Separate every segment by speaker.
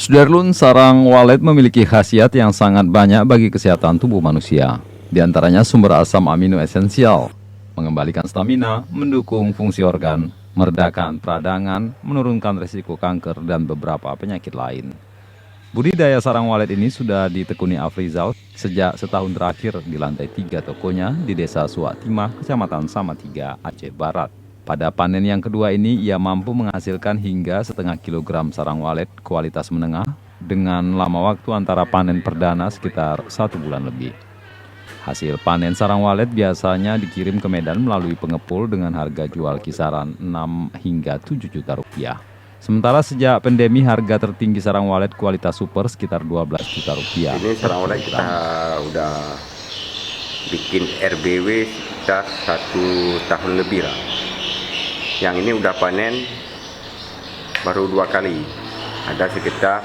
Speaker 1: Sudarlun, sarang walet memiliki khasiat yang sangat banyak bagi kesehatan tubuh manusia. Di antaranya sumber asam amino esensial, mengembalikan stamina, mendukung fungsi organ, meredakan peradangan, menurunkan risiko kanker, dan beberapa penyakit lain. Budidaya sarang walet ini sudah ditekuni Afrizal sejak setahun terakhir di lantai 3 tokonya di Desa Suak Timah, Kecamatan Salatiga, Aceh Barat. Pada panen yang kedua ini, ia mampu menghasilkan hingga setengah kilogram sarang walet kualitas menengah dengan lama waktu antara panen perdana sekitar 1 bulan lebih. Hasil panen sarang walet biasanya dikirim ke Medan melalui pengepul dengan harga jual kisaran 6 hingga 7 juta rupiah. Sementara sejak pandemi harga tertinggi sarang walet kualitas super sekitar 12 juta rupiah.
Speaker 2: Ini sarang walet kita udah bikin RBW sekitar 1 tahun lebih lah. Yang ini udah panen baru 2 kali, ada sekitar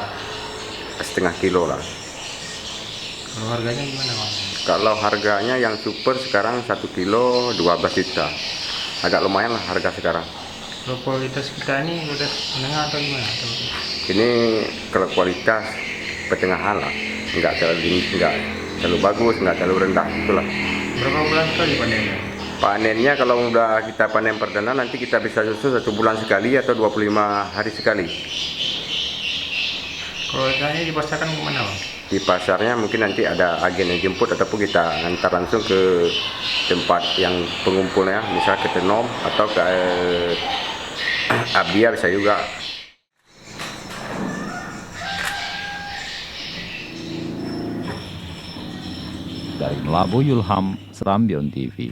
Speaker 2: setengah kilo lah.
Speaker 3: Kalau harganya gimana, Bang?
Speaker 2: Kalau harganya yang super sekarang 1 kilo 12 juta, agak lumayan lah harga sekarang.
Speaker 3: Kalau kualitas kita ini udah menengah atau gimana?
Speaker 2: Ini kalau kualitas pertengahan lah, nggak terlalu bagus, nggak terlalu rendah itulah.
Speaker 3: Berapa bulan sekali panennya?
Speaker 2: Panennya kalau udah kita panen perdana nanti kita bisa susu 1 bulan sekali atau 25 hari sekali.
Speaker 3: Kalau harganya dipasarkan kemana, Bang?
Speaker 2: Di pasarnya mungkin nanti ada agen yang jemput ataupun kita antar langsung ke tempat yang pengumpulnya, misal ke Tenom atau ke Abia bisa juga.
Speaker 1: Dari Melabu, Yulham, Serambion TV.